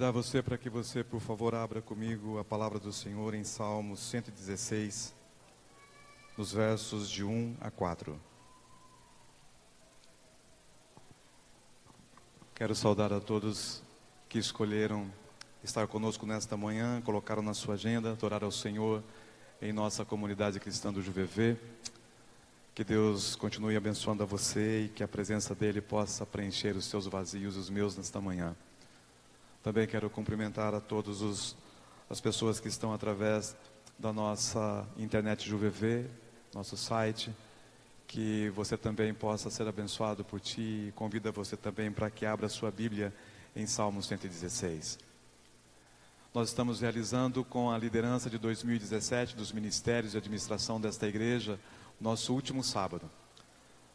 convidar você para que você, por favor, abra comigo a palavra do Senhor em Salmos 116, nos versos de 1 a 4. Quero saudar a todos que escolheram estar conosco nesta manhã, colocaram na sua agenda, adorar ao Senhor em nossa comunidade cristã do JuVV. Que Deus continue abençoando a você e que a presença dEle possa preencher os seus vazios, os meus, nesta manhã. Também quero cumprimentar a todas as pessoas que estão através da nossa internet JuVV, nosso site, que você também possa ser abençoado por ti, e convida você também para que abra a sua Bíblia em Salmo 116. Nós estamos realizando com a liderança de 2017 dos ministérios e administração desta igreja, nosso último sábado.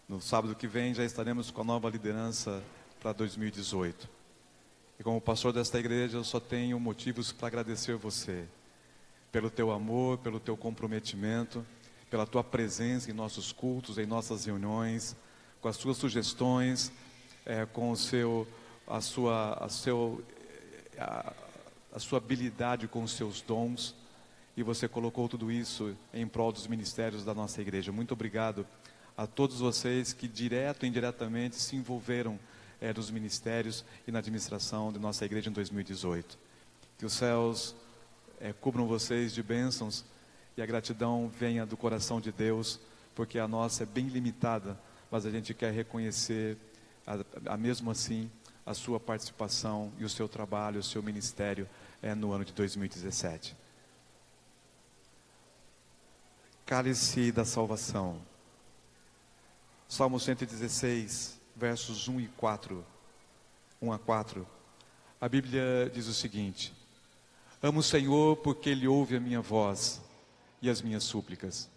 No sábado que vem já estaremos com a nova liderança para 2018. E como pastor desta igreja, eu só tenho motivos para agradecer você, pelo teu amor, pelo teu comprometimento, pela tua presença em nossos cultos, em nossas reuniões, com as suas sugestões, com a sua habilidade com os seus dons, e você colocou tudo isso em prol dos ministérios da nossa igreja. Muito obrigado a todos vocês que direto e indiretamente se envolveram nos ministérios e na administração de nossa igreja em 2018. Que os céus cubram vocês de bênçãos e a gratidão venha do coração de Deus, porque a nossa é bem limitada, mas a gente quer reconhecer, mesmo assim, a sua participação e o seu trabalho, o seu ministério no ano de 2017. Cálice da salvação. Salmo 116, versos 1 a 4. A Bíblia diz o seguinte: amo o Senhor porque Ele ouve a minha voz e as minhas súplicas.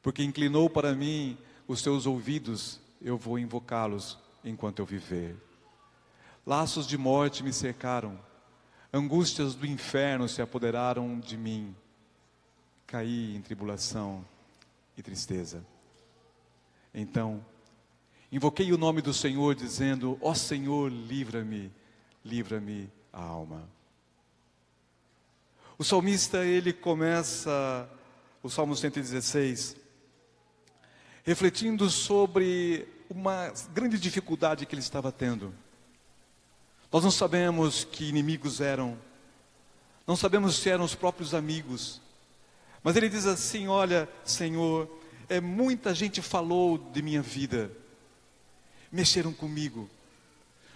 Porque inclinou para mim os seus ouvidos, eu vou invocá-los enquanto eu viver. Laços de morte me cercaram, angústias do inferno se apoderaram de mim. Caí em tribulação e tristeza. Então, invoquei o nome do Senhor, dizendo: ó Senhor, livra-me, livra-me a alma. O salmista, ele começa o Salmo 116, refletindo sobre uma grande dificuldade que ele estava tendo. Nós não sabemos que inimigos eram, não sabemos se eram os próprios amigos, mas ele diz assim: olha, Senhor, muita gente falou de minha vida, mexeram comigo,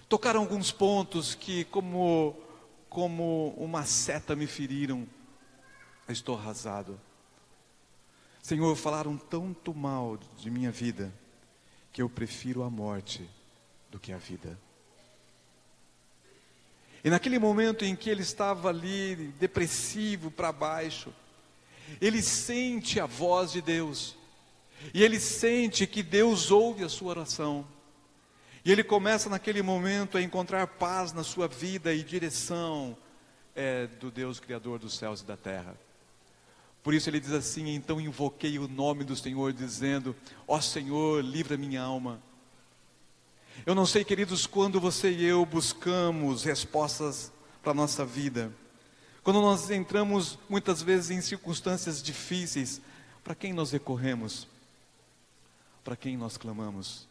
tocaram alguns pontos que como uma seta me feriram, eu estou arrasado. Senhor, falaram tanto mal de minha vida, que eu prefiro a morte do que a vida. E naquele momento em que ele estava ali, depressivo, para baixo, ele sente a voz de Deus, e ele sente que Deus ouve a sua oração, e ele começa naquele momento a encontrar paz na sua vida e direção do Deus Criador dos céus e da terra. Por isso ele diz assim: então invoquei o nome do Senhor, dizendo: ó Senhor, livra minha alma. Eu não sei, queridos, quando você e eu buscamos respostas para a nossa vida, quando nós entramos muitas vezes em circunstâncias difíceis, para quem nós recorremos? Para quem nós clamamos?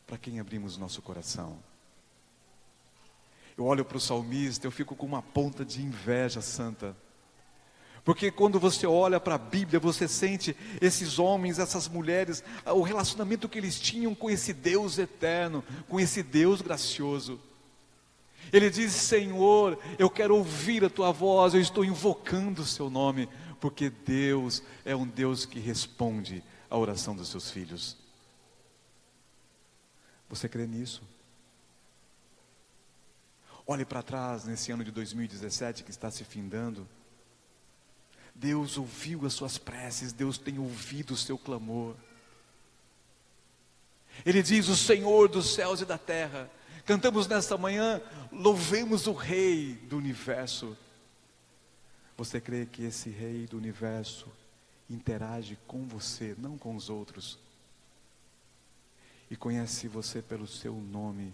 Para quem abrimos nosso coração? Eu olho para o salmista, eu fico com uma ponta de inveja santa, porque quando você olha para a Bíblia, você sente esses homens, essas mulheres, o relacionamento que eles tinham com esse Deus eterno, com esse Deus gracioso. Ele diz: Senhor, eu quero ouvir a tua voz, eu estou invocando o seu nome, porque Deus é um Deus que responde à oração dos seus filhos. Você crê nisso? Olhe para trás nesse ano de 2017 que está se findando. Deus ouviu as suas preces, Deus tem ouvido o seu clamor. Ele diz: o Senhor dos céus e da terra. Cantamos nesta manhã: louvemos o Rei do Universo. Você crê que esse Rei do Universo interage com você, não com os outros, e conhece você pelo seu nome,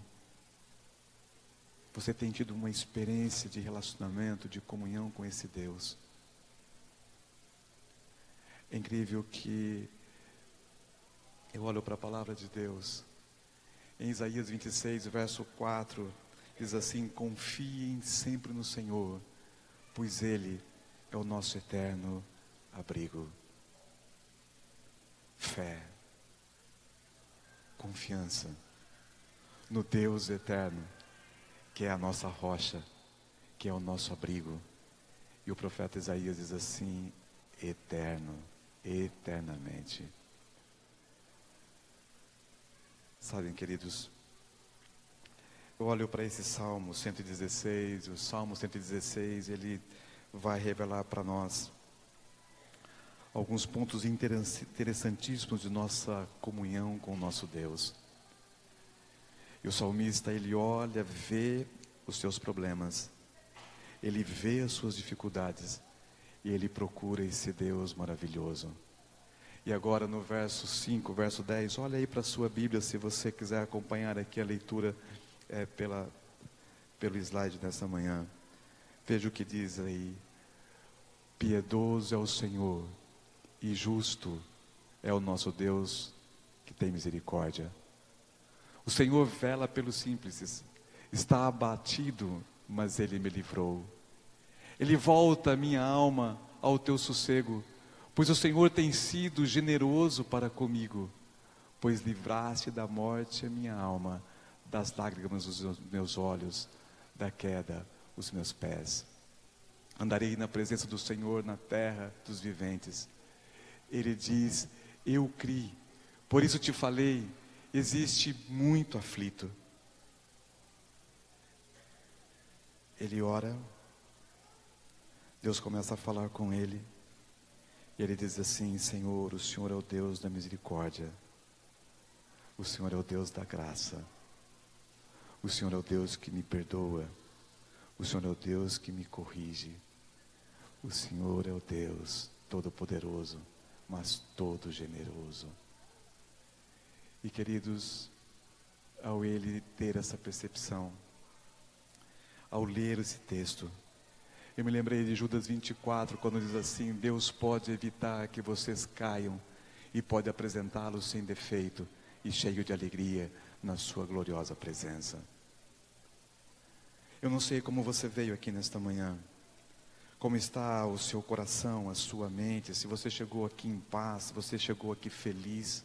Você tem tido uma experiência de relacionamento, de comunhão com esse Deus? É incrível que eu olho para a palavra de Deus. Em Isaías 26, verso 4, diz assim: confiem sempre no Senhor, pois Ele é o nosso eterno abrigo. Fé, confiança no Deus eterno, que é a nossa rocha, que é o nosso abrigo. E o profeta Isaías diz assim: eterno, eternamente. Sabem, queridos, eu olho para esse Salmo 116, o Salmo 116, ele vai revelar para nós alguns pontos interessantíssimos de nossa comunhão com o nosso Deus. E o salmista, ele olha, vê os seus problemas, ele vê as suas dificuldades, e ele procura esse Deus maravilhoso. E agora no verso 5, verso 10, olha aí para a sua Bíblia, se você quiser acompanhar aqui a leitura pelo slide dessa manhã. Veja o que diz aí: piedoso é o Senhor, e justo é o nosso Deus, que tem misericórdia. O Senhor vela pelos simples, está abatido, mas Ele me livrou. Ele volta a minha alma ao teu sossego, pois o Senhor tem sido generoso para comigo, pois livraste da morte a minha alma, das lágrimas dos meus olhos, da queda os meus pés. Andarei na presença do Senhor na terra dos viventes. Ele diz: eu criei, por isso te falei, existe muito aflito. Ele ora, Deus começa a falar com ele, e ele diz assim: Senhor, o Senhor é o Deus da misericórdia, o Senhor é o Deus da graça, o Senhor é o Deus que me perdoa, o Senhor é o Deus que me corrige, o Senhor é o Deus todo-poderoso, mas todo generoso. E queridos, ao ele ter essa percepção, ao ler esse texto, eu me lembrei de Judas 24, quando diz assim: Deus pode evitar que vocês caiam e pode apresentá-los sem defeito e cheio de alegria na sua gloriosa presença. Eu não sei como você veio aqui nesta manhã, como está o seu coração, a sua mente, se você chegou aqui em paz, se você chegou aqui feliz,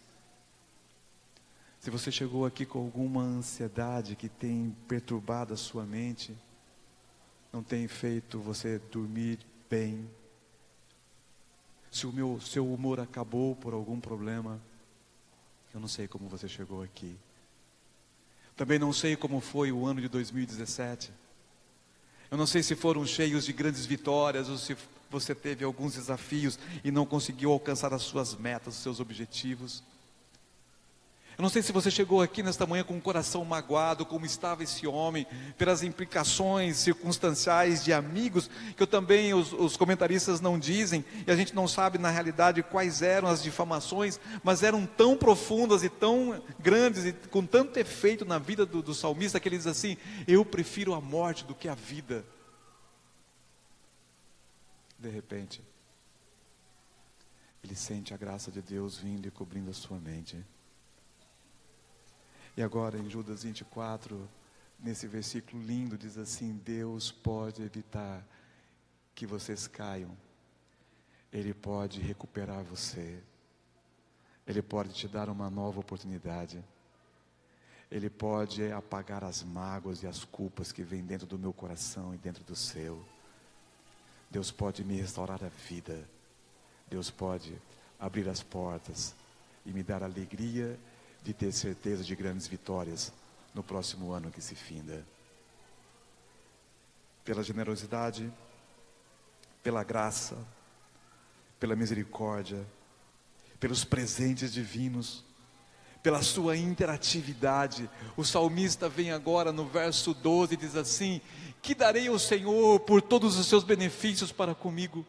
se você chegou aqui com alguma ansiedade que tem perturbado a sua mente, não tem feito você dormir bem, se o seu humor acabou por algum problema, eu não sei como você chegou aqui. Também não sei como foi o ano de 2017. Eu não sei se foram cheios de grandes vitórias, ou se você teve alguns desafios e não conseguiu alcançar as suas metas, os seus objetivos. Eu não sei se você chegou aqui nesta manhã com o coração magoado, como estava esse homem, pelas implicações circunstanciais de amigos, que eu também, os comentaristas não dizem, e a gente não sabe na realidade quais eram as difamações, mas eram tão profundas e tão grandes, e com tanto efeito na vida do salmista, que ele diz assim: eu prefiro a morte do que a vida. De repente, ele sente a graça de Deus vindo e cobrindo a sua mente. E agora em Judas 24, nesse versículo lindo, diz assim: Deus pode evitar que vocês caiam, Ele pode recuperar você, Ele pode te dar uma nova oportunidade, Ele pode apagar as mágoas e as culpas que vêm dentro do meu coração e dentro do seu. Deus pode me restaurar a vida, Deus pode abrir as portas e me dar alegria de ter certeza de grandes vitórias no próximo ano que se finda. Pela generosidade, pela graça, pela misericórdia, pelos presentes divinos, pela sua interatividade, o salmista vem agora no verso 12 e diz assim: que darei ao Senhor por todos os seus benefícios para comigo?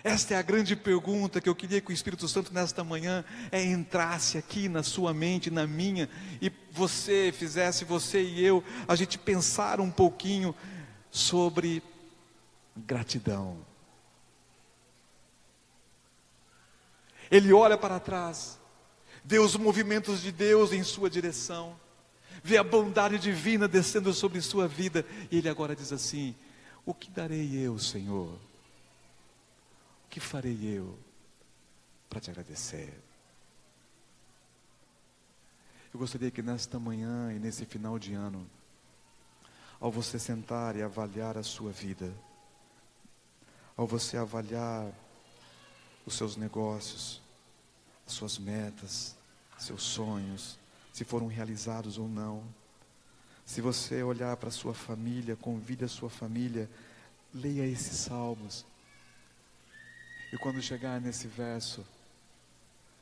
Esta é a grande pergunta que eu queria que o Espírito Santo nesta manhã entrasse aqui na sua mente, na minha, e você e eu, a gente pensar um pouquinho sobre gratidão. Ele olha para trás, vê os movimentos de Deus em sua direção, vê a bondade divina descendo sobre sua vida, e ele agora diz assim: o que darei eu, Senhor? O que farei eu para te agradecer? Eu gostaria que nesta manhã e nesse final de ano, ao você sentar e avaliar a sua vida, ao você avaliar os seus negócios, as suas metas, seus sonhos, se foram realizados ou não, se você olhar para a sua família, convide a sua família, leia esses salmos, e quando chegar nesse verso,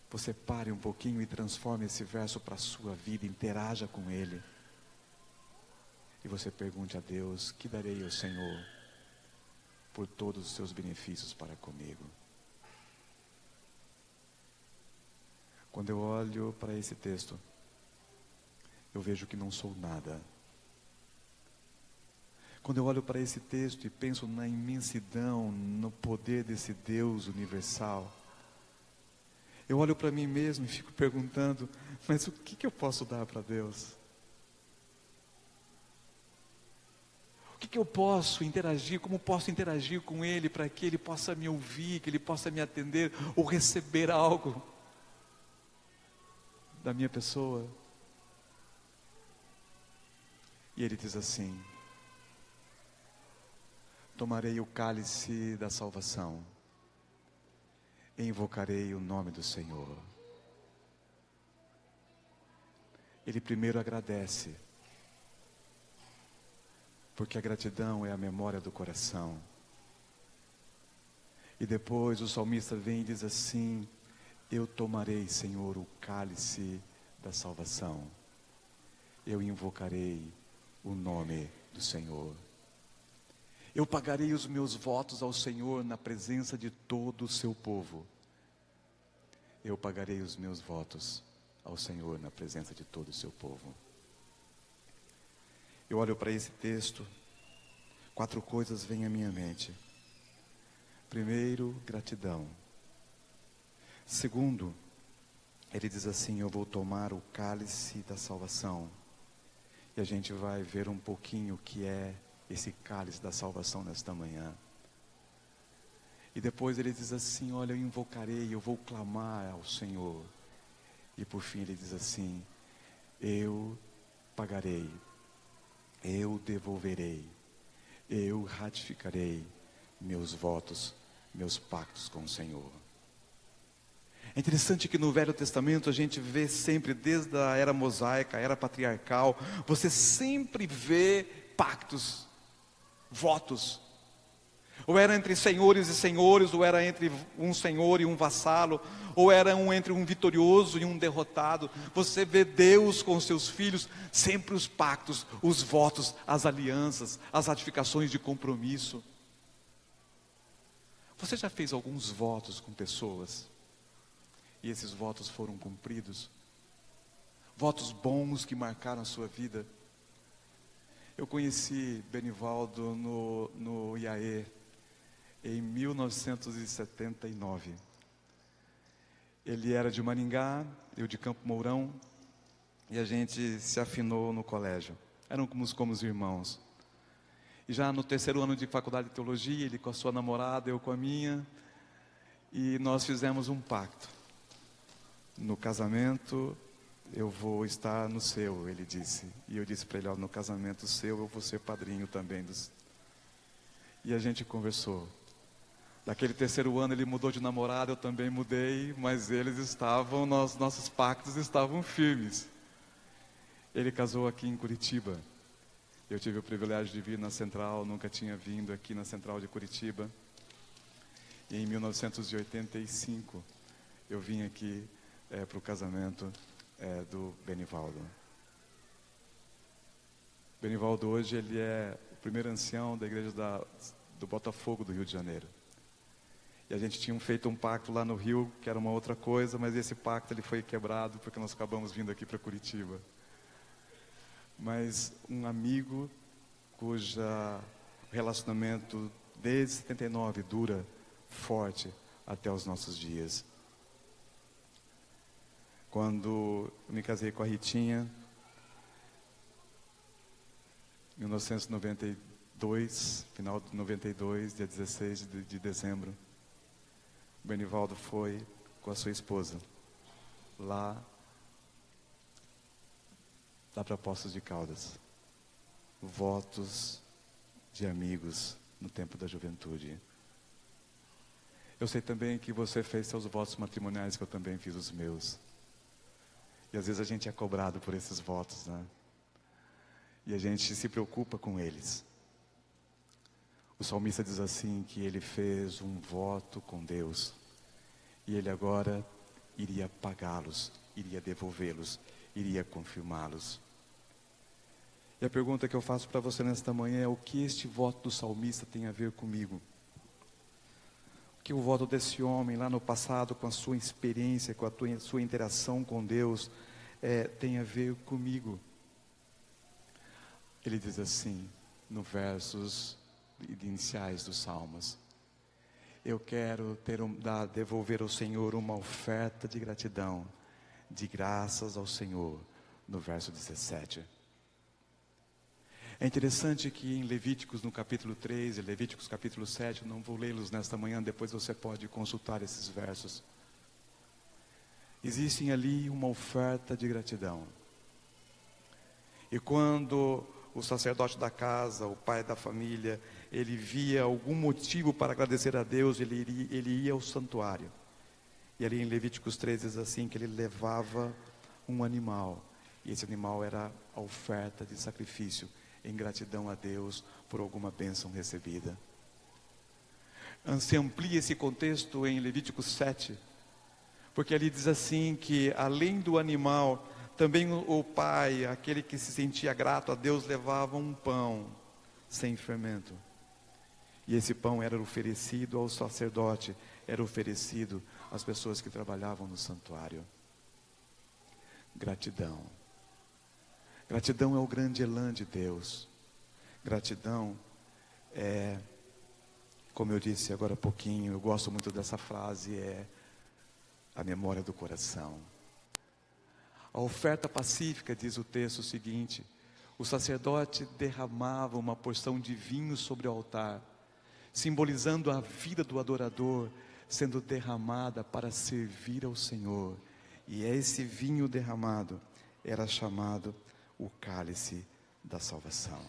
você pare um pouquinho e transforme esse verso para a sua vida, interaja com ele. E você pergunte a Deus: que darei ao Senhor por todos os seus benefícios para comigo? Quando eu olho para esse texto, eu vejo que não sou nada. Quando eu olho para esse texto e penso na imensidão, no poder desse Deus universal, eu olho para mim mesmo e fico perguntando: mas o que eu posso dar para Deus? O que eu posso interagir, como posso interagir com Ele para que Ele possa me ouvir, que Ele possa me atender ou receber algo da minha pessoa? E Ele diz assim: tomarei o cálice da salvação e invocarei o nome do Senhor. Ele primeiro agradece, porque a gratidão é a memória do coração. E depois o salmista vem e diz assim: eu tomarei, Senhor, o cálice da salvação, eu invocarei o nome do Senhor. Eu pagarei os meus votos ao Senhor na presença de todo o seu povo. Eu pagarei os meus votos ao Senhor na presença de todo o seu povo. Eu olho para esse texto, 4 coisas vêm à minha mente. Primeiro, gratidão. Segundo, ele diz assim: eu vou tomar o cálice da salvação. E a gente vai ver um pouquinho o que é esse cálice da salvação nesta manhã. E depois ele diz assim: olha, eu invocarei, eu vou clamar ao Senhor. E por fim ele diz assim: eu pagarei, eu devolverei, eu ratificarei meus votos, meus pactos com o Senhor. É interessante que no Velho Testamento a gente vê sempre, desde a era mosaica, a era patriarcal, você sempre vê pactos, votos. Ou era entre senhores e senhores, ou era entre um senhor e um vassalo, ou era entre um vitorioso e um derrotado. Você vê Deus com os seus filhos, sempre os pactos, os votos, as alianças, as ratificações de compromisso. Você já fez alguns votos com pessoas? E esses votos foram cumpridos? Votos bons que marcaram a sua vida? Eu conheci Benivaldo no IAE em 1979. Ele era de Maringá, eu de Campo Mourão, e a gente se afinou no colégio. Éramos como os irmãos. E já no 3º ano de faculdade de teologia, ele com a sua namorada, eu com a minha, e nós fizemos um pacto. No casamento, eu vou estar no seu, ele disse. E eu disse para ele: ó, no casamento seu, eu vou ser padrinho também. E a gente conversou. Daquele 3º ano, ele mudou de namorada, eu também mudei, mas eles estavam, nossos pactos estavam firmes. Ele casou aqui em Curitiba. Eu tive o privilégio de vir na Central, nunca tinha vindo aqui na Central de Curitiba. E em 1985, eu vim aqui para o casamento do Benivaldo. Benivaldo hoje ele é o primeiro ancião da igreja do Botafogo do Rio de Janeiro. E a gente tinha feito um pacto lá no Rio, que era uma outra coisa, mas esse pacto ele foi quebrado porque nós acabamos vindo aqui para Curitiba. Mas um amigo cuja relacionamento desde 79 dura forte até os nossos dias. Quando eu me casei com a Ritinha, em 1992, final de 92, dia 16 de dezembro, o Benivaldo foi com a sua esposa lá para Poços de Caldas. Votos de amigos no tempo da juventude. Eu sei também que você fez seus votos matrimoniais, que eu também fiz os meus. E às vezes a gente é cobrado por esses votos, né? E a gente se preocupa com eles. O salmista diz assim, que ele fez um voto com Deus. E ele agora iria pagá-los, iria devolvê-los, iria confirmá-los. E a pergunta que eu faço para você nesta manhã é: o que este voto do salmista tem a ver comigo? O que o voto desse homem lá no passado, com a sua experiência, com a sua interação com Deus, tem a ver comigo? Ele diz assim, no versos iniciais dos Salmos: eu quero devolver ao Senhor uma oferta de gratidão, de graças ao Senhor, no verso 17. É interessante que em Levíticos no capítulo 3 e Levíticos capítulo 7, eu não vou lê-los nesta manhã, depois você pode consultar esses versos. Existem ali uma oferta de gratidão. E quando o sacerdote da casa, o pai da família, ele via algum motivo para agradecer a Deus, ele ia ao santuário. E ali em Levíticos 3 diz assim, que ele levava um animal. E esse animal era a oferta de sacrifício, em gratidão a Deus por alguma bênção recebida. Se amplia esse contexto em Levíticos 7, porque ali diz assim que além do animal, também o pai, aquele que se sentia grato a Deus, levava um pão sem fermento. E esse pão era oferecido ao sacerdote, era oferecido às pessoas que trabalhavam no santuário. Gratidão. Gratidão é o grande elan de Deus. Gratidão é, como eu disse agora há pouquinho, eu gosto muito dessa frase, é a memória do coração. A oferta pacífica, diz o texto seguinte: o sacerdote derramava uma porção de vinho sobre o altar, simbolizando a vida do adorador, sendo derramada para servir ao Senhor. E esse vinho derramado era chamado o cálice da salvação.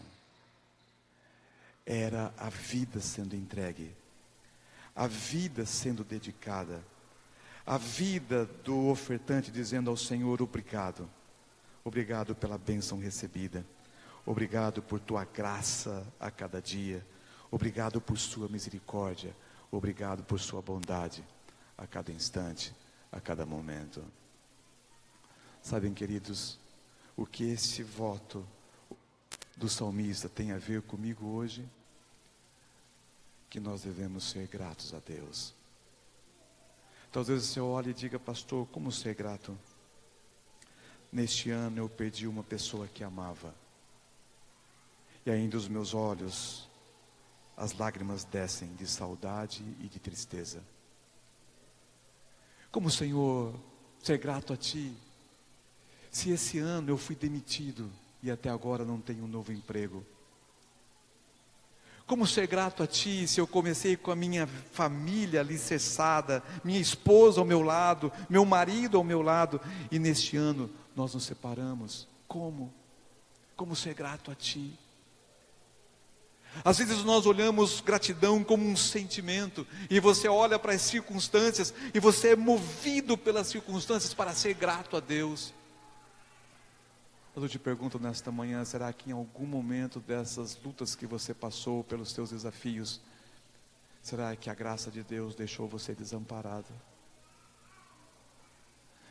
Era a vida sendo entregue, a vida sendo dedicada, a vida do ofertante dizendo ao Senhor: obrigado, obrigado pela bênção recebida, obrigado por tua graça a cada dia, obrigado por sua misericórdia, obrigado por sua bondade a cada instante, a cada momento. Sabem, queridos, o que esse voto do salmista tem a ver comigo hoje? Que nós devemos ser gratos a Deus. Então às vezes você olha e diga: pastor, como ser grato? Neste ano eu perdi uma pessoa que amava, e ainda os meus olhos, as lágrimas descem de saudade e de tristeza. Como, Senhor, ser grato a Ti, se esse ano eu fui demitido e até agora não tenho um novo emprego? Como ser grato a Ti se eu comecei com a minha família alicerçada, minha esposa ao meu lado, meu marido ao meu lado, e neste ano nós nos separamos? Como ser grato a Ti? Às vezes nós olhamos gratidão como um sentimento, e você olha para as circunstâncias, e você é movido pelas circunstâncias para ser grato a Deus. Eu te pergunto nesta manhã: será que em algum momento dessas lutas que você passou, pelos seus desafios, será que a graça de Deus deixou você desamparado?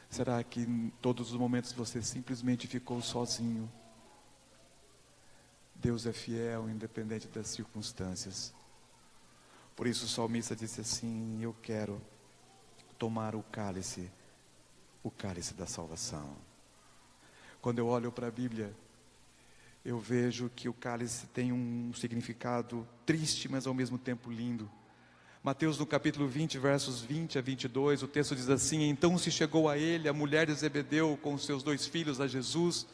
Será que em todos os momentos você simplesmente ficou sozinho? Deus é fiel, independente das circunstâncias. Por isso o salmista disse assim: eu quero tomar o cálice da salvação. Quando eu olho para a Bíblia, eu vejo que o cálice tem um significado triste, mas ao mesmo tempo lindo. Mateus no capítulo 20, versos 20 a 22, o texto diz assim: então se chegou a ele a mulher de Zebedeu com os seus 2 filhos a Jesus,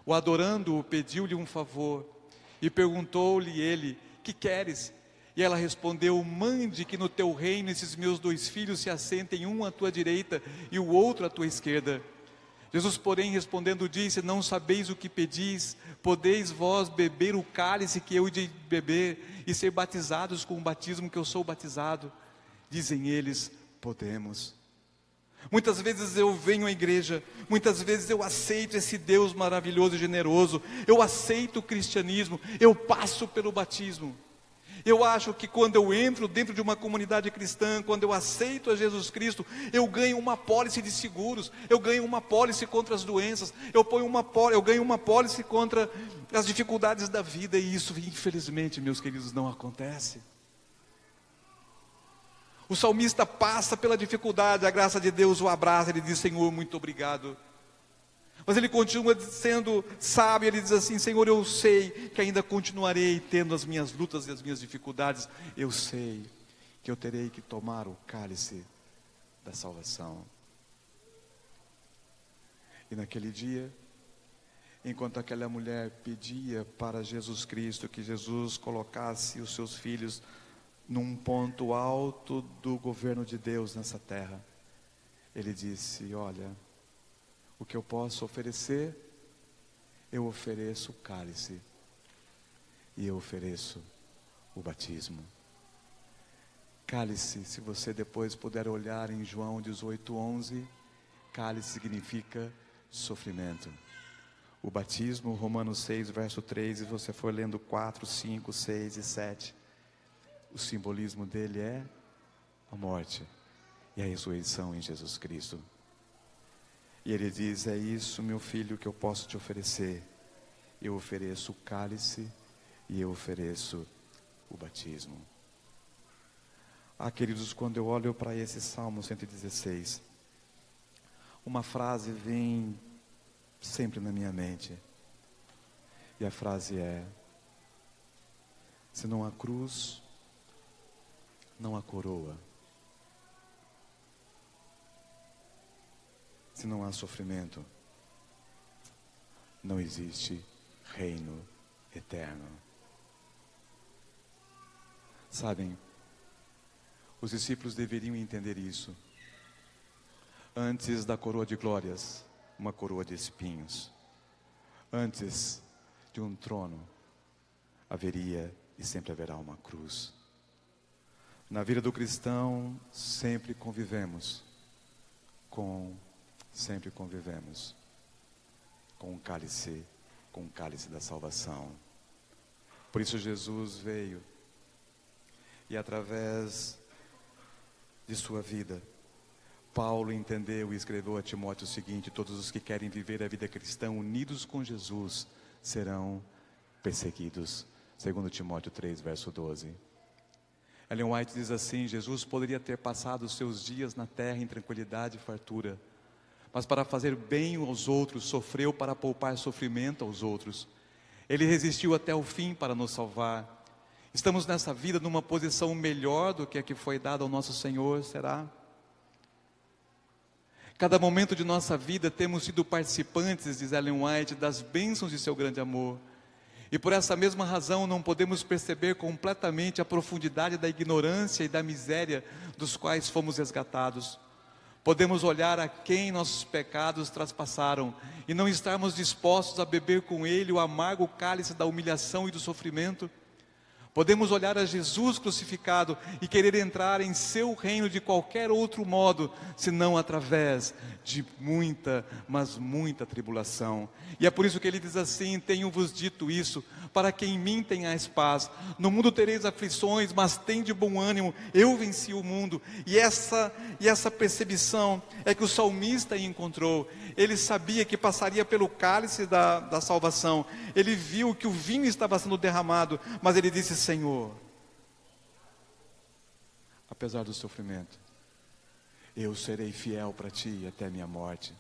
o adorando-o, pediu-lhe um favor, e perguntou-lhe ele: que queres? E ela respondeu: mande que no teu reino esses meus 2 filhos se assentem, um à tua direita e o outro à tua esquerda. Jesus, porém, respondendo, disse: não sabeis o que pedis, podeis vós beber o cálice que eu de beber, e ser batizados com o batismo que eu sou batizado? Dizem eles: podemos. Muitas vezes eu venho à igreja, muitas vezes eu aceito esse Deus maravilhoso e generoso, eu aceito o cristianismo, eu passo pelo batismo. Eu acho que quando eu entro dentro de uma comunidade cristã, quando eu aceito a Jesus Cristo, eu ganho uma pólice de seguros, eu ganho uma pólice contra as doenças, eu ganho uma pólice contra as dificuldades da vida, e isso, infelizmente, meus queridos, não acontece. O salmista passa pela dificuldade, a graça de Deus o abraça, ele diz: Senhor, muito obrigado. Mas ele continua sendo sábio, ele diz assim: Senhor, eu sei que ainda continuarei tendo as minhas lutas e as minhas dificuldades, eu sei que eu terei que tomar o cálice da salvação. E naquele dia, enquanto aquela mulher pedia para Jesus Cristo que Jesus colocasse os seus filhos num ponto alto do governo de Deus nessa terra, ele disse: olha, o que eu posso oferecer, eu ofereço o cálice, e eu ofereço o batismo. Cálice, se você depois puder olhar em João 18:11, cálice significa sofrimento. O batismo, Romanos 6, verso 3, e você for lendo 4, 5, 6 e 7, o simbolismo dele é a morte e a ressurreição em Jesus Cristo. E ele diz: é isso, meu filho, que eu posso te oferecer. Eu ofereço o cálice e eu ofereço o batismo. Queridos, quando eu olho para esse Salmo 116, uma frase vem sempre na minha mente. E a frase é: se não há cruz, não há coroa. Se não há sofrimento, não existe reino eterno. Sabem, os discípulos deveriam entender isso. Antes da coroa de glórias, uma coroa de espinhos. Antes de um trono, haveria e sempre haverá uma cruz. Na vida do cristão, sempre convivemos com o cálice da salvação. Por isso Jesus veio, e através de sua vida, Paulo entendeu e escreveu a Timóteo o seguinte: todos os que querem viver a vida cristã unidos com Jesus serão perseguidos. 2 Timóteo 3, verso 12. Ellen White diz assim: Jesus poderia ter passado os seus dias na terra em tranquilidade e fartura, mas para fazer bem aos outros, sofreu para poupar sofrimento aos outros. Ele resistiu até o fim para nos salvar. Estamos nessa vida numa posição melhor do que a que foi dada ao nosso Senhor, será? Cada momento de nossa vida temos sido participantes, diz Ellen White, das bênçãos de seu grande amor. E por essa mesma razão não podemos perceber completamente a profundidade da ignorância e da miséria dos quais fomos resgatados. Podemos olhar a quem nossos pecados traspassaram e não estarmos dispostos a beber com Ele o amargo cálice da humilhação e do sofrimento. Podemos olhar a Jesus crucificado e querer entrar em seu reino de qualquer outro modo, senão através de muita, mas muita tribulação. E é por isso que ele diz assim: tenho-vos dito isso, para que em mim tenhais paz. No mundo tereis aflições, mas tende bom ânimo, eu venci o mundo. E essa percepção é que o salmista encontrou. Ele sabia que passaria pelo cálice da salvação. Ele viu que o vinho estava sendo derramado, mas ele disse: Senhor, apesar do sofrimento, eu serei fiel para ti até a minha morte.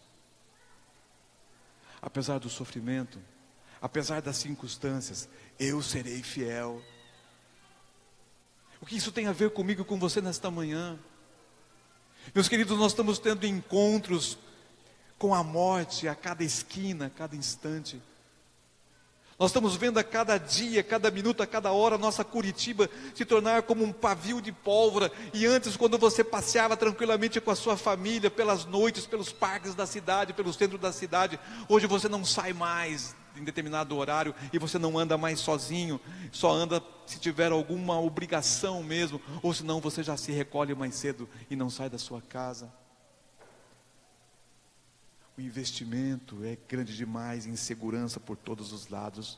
Apesar do sofrimento, apesar das circunstâncias, eu serei fiel. O que isso tem a ver comigo e com você nesta manhã? Meus queridos, nós estamos tendo encontros com a morte a cada esquina, a cada instante. Nós estamos vendo a cada dia, cada minuto, a cada hora, a nossa Curitiba se tornar como um pavio de pólvora. E antes, quando você passeava tranquilamente com a sua família, pelas noites, pelos parques da cidade, pelo centro da cidade, hoje você não sai mais em determinado horário e você não anda mais sozinho, só anda se tiver alguma obrigação mesmo, ou senão você já se recolhe mais cedo e não sai da sua casa. O investimento é grande demais em segurança por todos os lados.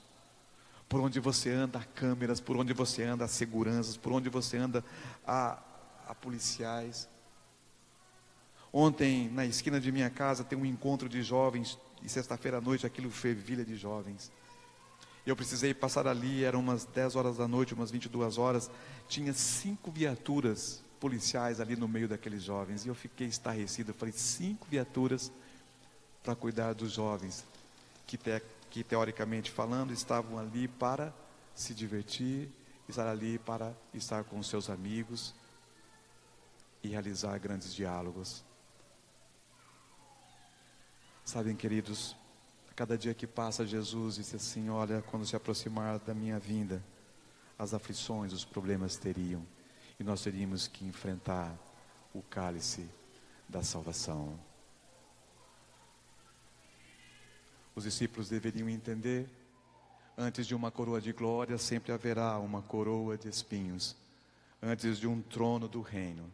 Por onde você anda, há câmeras, por onde você anda, há seguranças, por onde você anda, há policiais. Ontem, na esquina de minha casa, tem um encontro de jovens, e sexta-feira à noite aquilo fervilha de jovens. Eu precisei passar ali, eram umas 10 horas da noite, umas 22 horas, tinha 5 viaturas policiais ali no meio daqueles jovens, e eu fiquei estarrecido, eu falei, 5 viaturas para cuidar dos jovens, que teoricamente falando, estavam ali para se divertir, estar ali para estar com os seus amigos, e realizar grandes diálogos. Sabem, queridos, a cada dia que passa, Jesus disse assim, olha, quando se aproximar da minha vinda, as aflições, os problemas teriam, e nós teríamos que enfrentar o cálice da salvação. Os discípulos deveriam entender, antes de uma coroa de glória, sempre haverá uma coroa de espinhos. Antes de um trono do reino,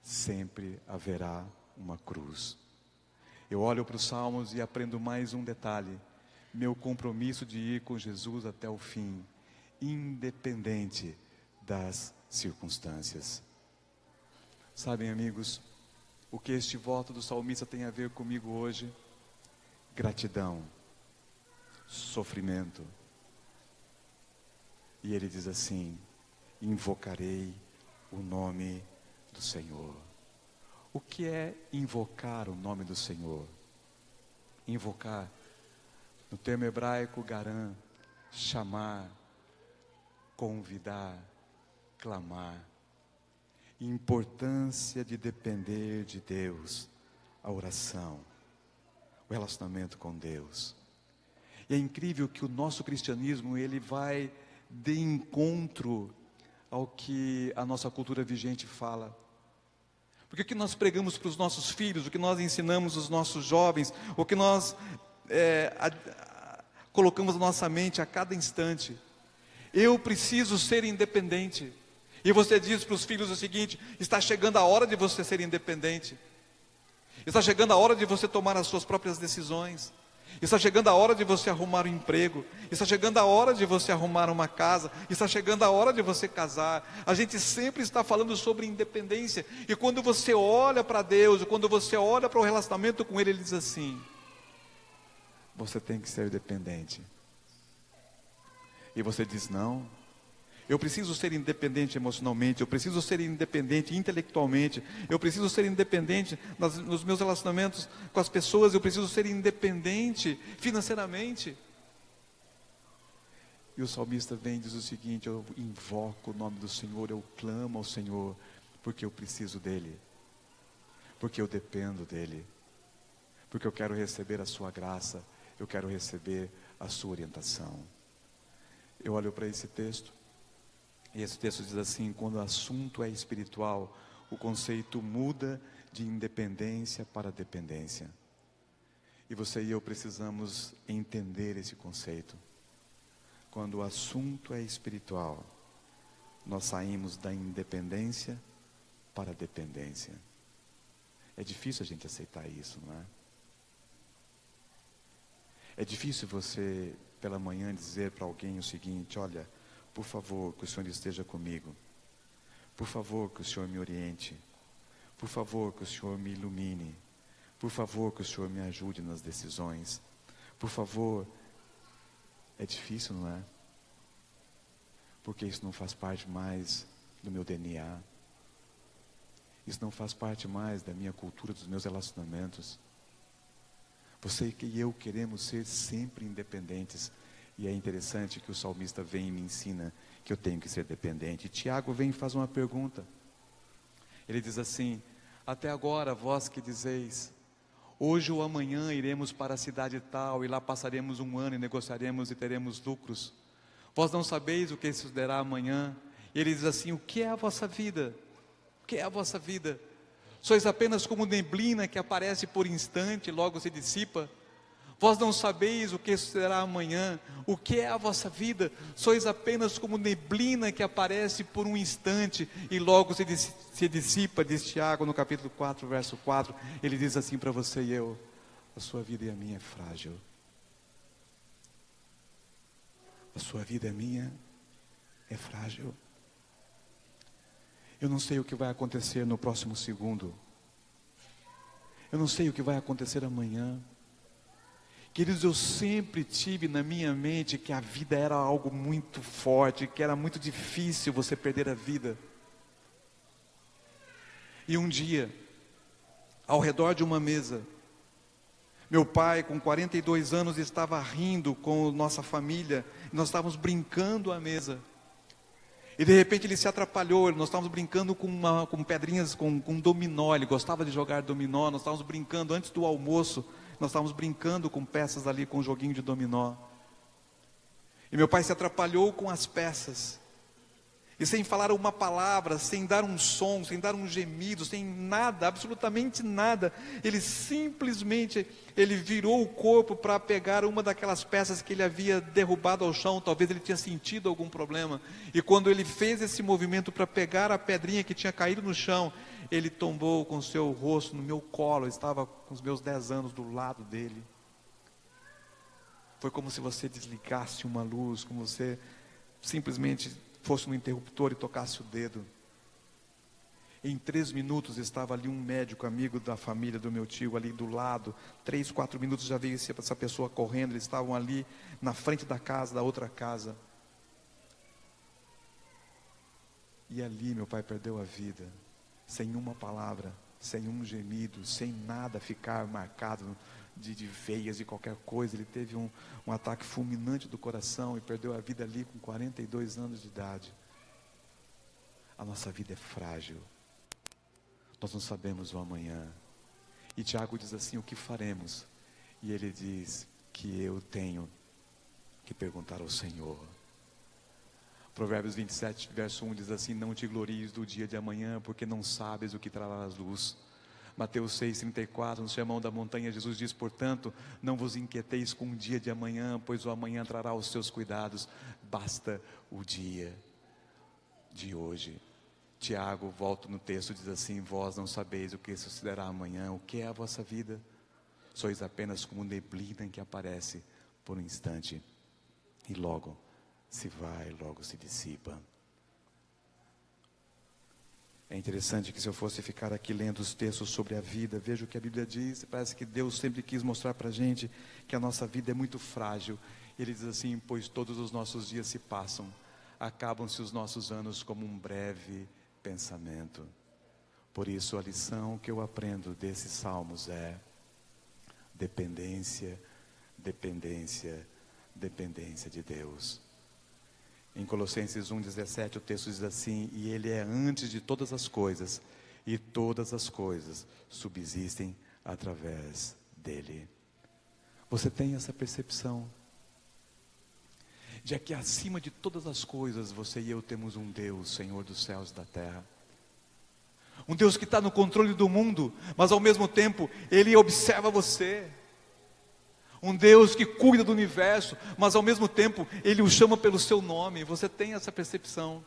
sempre haverá uma cruz. Eu olho para os Salmos e aprendo mais um detalhe: meu compromisso de ir com Jesus até o fim, independente das circunstâncias. Sabem, amigos, o que este voto do salmista tem a ver comigo hoje? Gratidão, sofrimento. E ele diz assim: invocarei o nome do Senhor. O que é invocar o nome do Senhor? Invocar, no termo hebraico garan, chamar, convidar, clamar. Importância de depender de Deus, a oração, o relacionamento com Deus. E é incrível que o nosso cristianismo, ele vai de encontro ao que a nossa cultura vigente fala. Porque o que nós pregamos para os nossos filhos, o que nós ensinamos aos nossos jovens, o que nós colocamos na nossa mente a cada instante: eu preciso ser independente. E você diz para os filhos o seguinte: está chegando a hora de você ser independente. Está chegando a hora de você tomar as suas próprias decisões. Está chegando a hora de você arrumar um emprego. Está chegando a hora de você arrumar uma casa. Está chegando a hora de você casar. A gente sempre está falando sobre independência. E quando você olha para Deus, quando você olha para o relacionamento com Ele, Ele diz assim: você tem que ser dependente. E você diz: não, eu preciso ser independente emocionalmente, eu preciso ser independente intelectualmente, eu preciso ser independente nos meus relacionamentos com as pessoas, eu preciso ser independente financeiramente. E o salmista vem e diz o seguinte: eu invoco o nome do Senhor, eu clamo ao Senhor, porque eu preciso dEle, porque eu dependo dEle, porque eu quero receber a sua graça, eu quero receber a sua orientação. Eu olho para esse texto, e esse texto diz assim: quando o assunto é espiritual, o conceito muda de independência para dependência. E você e eu precisamos entender esse conceito. Quando o assunto é espiritual, nós saímos da independência para a dependência. É difícil a gente aceitar isso, não é? É difícil você, pela manhã, dizer para alguém o seguinte: olha, por favor, que o Senhor esteja comigo. Por favor, que o Senhor me oriente. Por favor, que o Senhor me ilumine. Por favor, que o Senhor me ajude nas decisões. Por favor. É difícil, não é? Porque isso não faz parte mais do meu DNA. Isso não faz parte mais da minha cultura, dos meus relacionamentos. Você e eu queremos ser sempre independentes. E é interessante que o salmista vem e me ensina que eu tenho que ser dependente. E Tiago vem e faz uma pergunta. Ele diz assim: até agora vós que dizeis, hoje ou amanhã iremos para a cidade tal, e lá passaremos um ano e negociaremos e teremos lucros. Vós não sabeis o que sucederá amanhã. E ele diz assim: o que é a vossa vida? O que é a vossa vida? Sois apenas como neblina que aparece por instante e logo se dissipa. Vós não sabeis o que será amanhã. O que é a vossa vida? Sois apenas como neblina que aparece por um instante e logo se dissipa, diz Tiago no capítulo 4, verso 4. Ele diz assim para você e eu: a sua vida e a minha é frágil. A sua vida e a minha é frágil. Eu não sei o que vai acontecer no próximo segundo. Eu não sei o que vai acontecer amanhã. Queridos, eu sempre tive na minha mente que a vida era algo muito forte, que era muito difícil você perder a vida. E um dia, ao redor de uma mesa, meu pai, com 42 anos, estava rindo com nossa família, nós estávamos brincando à mesa. E de repente ele se atrapalhou, nós estávamos brincando com pedrinhas, com dominó, ele gostava de jogar dominó, nós estávamos brincando antes do almoço, nós estávamos brincando com peças ali, com um joguinho de dominó. E meu pai se atrapalhou com as peças. E sem falar uma palavra, sem dar um som, sem dar um gemido, sem nada, absolutamente nada, ele simplesmente, ele virou o corpo para pegar uma daquelas peças que ele havia derrubado ao chão. Talvez ele tinha sentido algum problema. E quando ele fez esse movimento para pegar a pedrinha que tinha caído no chão, ele tombou com seu rosto no meu colo. Eu estava com os meus 10 anos do lado dele. Foi como se você desligasse uma luz, como se simplesmente fosse um interruptor e tocasse o dedo. Em 3 minutos estava ali um médico, amigo da família do meu tio, ali do lado. 3, 4 minutos já veio essa pessoa correndo. Eles estavam ali na frente da casa, da outra casa. E ali meu pai perdeu a vida, sem uma palavra, sem um gemido, sem nada ficar marcado de veias e qualquer coisa. Ele teve um ataque fulminante do coração e perdeu a vida ali com 42 anos de idade. A nossa vida é frágil. Nós não sabemos o amanhã. E Tiago diz assim: o que faremos? E ele diz que eu tenho que perguntar ao Senhor. Provérbios 27, verso 1 diz assim: não te glories do dia de amanhã, porque não sabes o que trará a luz. Mateus 6,34, no sermão da montanha, Jesus diz: portanto, não vos inquieteis com o dia de amanhã, pois o amanhã trará os seus cuidados, basta o dia de hoje. Tiago, volta no texto, diz assim: vós não sabeis o que sucederá amanhã. O que é a vossa vida? Sois apenas como neblina que aparece por um instante e logo se vai, logo se dissipa. É interessante que se eu fosse ficar aqui lendo os textos sobre a vida, veja o que a Bíblia diz. Parece que Deus sempre quis mostrar para a gente que a nossa vida é muito frágil. Ele diz assim: pois todos os nossos dias se passam, acabam-se os nossos anos como um breve pensamento. Por isso a lição que eu aprendo desses salmos é: dependência, dependência, dependência de Deus. Em Colossenses 1,17 o texto diz assim: e Ele é antes de todas as coisas, e todas as coisas subsistem através dEle. Você tem essa percepção de que acima de todas as coisas, você e eu temos um Deus, Senhor dos céus e da terra. Um Deus que está no controle do mundo, mas ao mesmo tempo Ele observa você. Um Deus que cuida do universo, mas ao mesmo tempo Ele o chama pelo seu nome. Você tem essa percepção?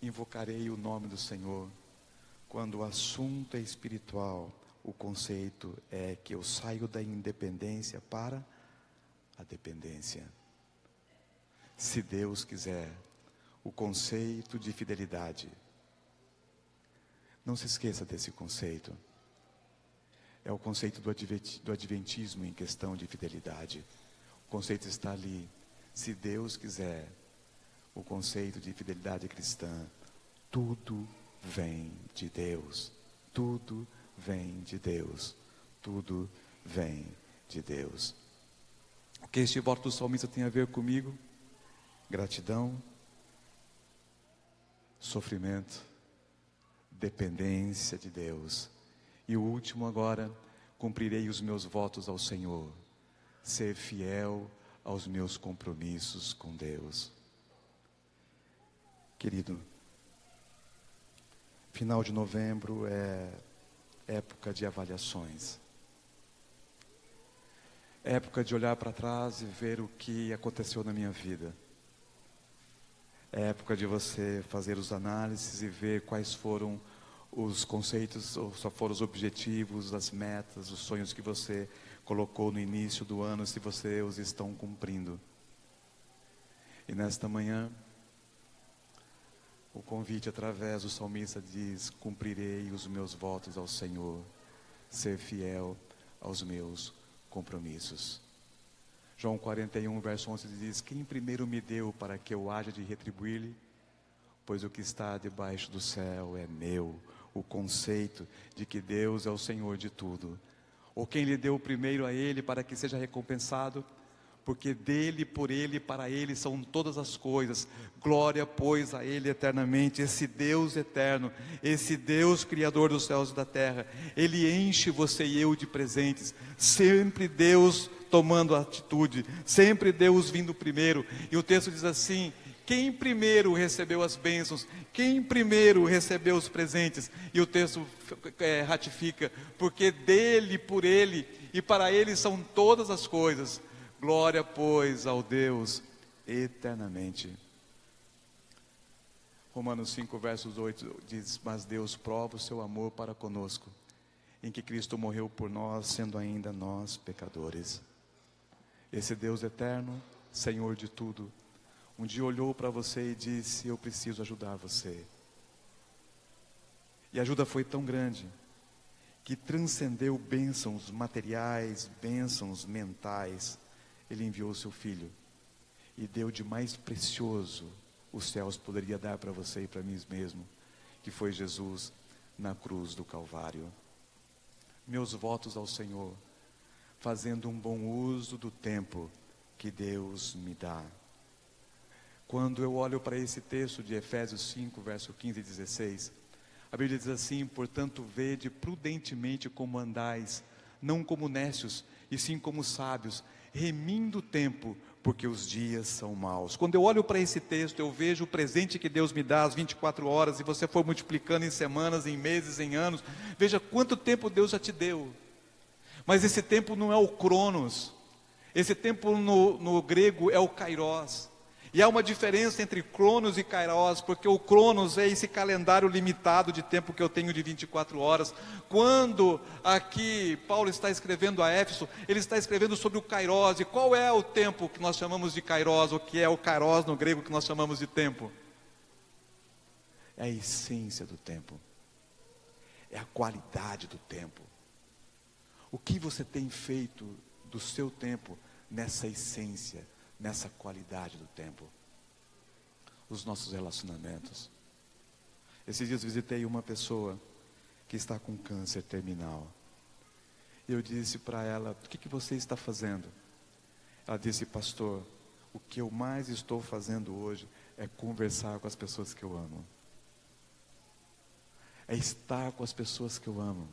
Invocarei o nome do Senhor. Quando o assunto é espiritual, o conceito é que eu saio da independência para a dependência. Se Deus quiser, o conceito de fidelidade, não se esqueça desse conceito. É o conceito do adventismo em questão de fidelidade. O conceito está ali. Se Deus quiser, o conceito de fidelidade cristã, tudo vem de Deus. Tudo vem de Deus. Tudo vem de Deus. O que este voto do salmista tem a ver comigo? Gratidão, sofrimento, dependência de Deus. E o último agora, cumprirei os meus votos ao Senhor, ser fiel aos meus compromissos com Deus. Querido, final de novembro é época de avaliações. É época de olhar para trás e ver o que aconteceu na minha vida. É época de você fazer os análises e ver quais foram os conceitos, ou só foram os objetivos, as metas, os sonhos que você colocou no início do ano, se você os estão cumprindo. E nesta manhã, o convite através do salmista diz: cumprirei os meus votos ao Senhor, ser fiel aos meus compromissos. João 41, verso 11 diz: quem primeiro me deu para que eu haja de retribuir-lhe? Pois o que está debaixo do céu é meu. O conceito de que Deus é o Senhor de tudo. Ou quem lhe deu primeiro a Ele para que seja recompensado? Porque dele, por Ele e para Ele são todas as coisas. Glória, pois, a Ele eternamente. Esse Deus eterno, esse Deus Criador dos céus e da terra, Ele enche você e eu de presentes. Sempre Deus tomando atitude, sempre Deus vindo primeiro. E o texto diz assim: quem primeiro recebeu as bênçãos? Quem primeiro recebeu os presentes? E o texto ratifica: porque dele, por Ele e para Ele são todas as coisas. Glória, pois, ao Deus eternamente. Romanos 5, versos 8 diz: mas Deus prova o seu amor para conosco, em que Cristo morreu por nós, sendo ainda nós pecadores. Esse Deus eterno, Senhor de tudo, um dia olhou para você e disse: eu preciso ajudar você. E a ajuda foi tão grande, que transcendeu bênçãos materiais, bênçãos mentais. Ele enviou o seu Filho, e deu de mais precioso os céus poderia dar para você e para mim mesmo, que foi Jesus na cruz do Calvário. Meus votos ao Senhor, fazendo um bom uso do tempo que Deus me dá. Quando eu olho para esse texto de Efésios 5, verso 15 e 16, a Bíblia diz assim: portanto, vede prudentemente como andais, não como nécios, e sim como sábios, remindo o tempo, porque os dias são maus. Quando eu olho para esse texto, eu vejo o presente que Deus me dá, as 24 horas, e você for multiplicando em semanas, em meses, em anos, veja quanto tempo Deus já te deu. Mas esse tempo não é o cronos, esse tempo no grego é o kairos. E há uma diferença entre cronos e kairos, porque o cronos é esse calendário limitado de tempo que eu tenho de 24 horas. Quando aqui Paulo está escrevendo a Éfeso, ele está escrevendo sobre o kairos. E qual é o tempo que nós chamamos de kairos, ou que é o kairos no grego que nós chamamos de tempo? É a essência do tempo, é a qualidade do tempo. O que você tem feito do seu tempo nessa essência, nessa qualidade do tempo? Os nossos relacionamentos. Esses dias visitei uma pessoa que está com câncer terminal. Eu disse para ela: o que você está fazendo? Ela disse: pastor, o que eu mais estou fazendo hoje é conversar com as pessoas que eu amo. É estar com as pessoas que eu amo.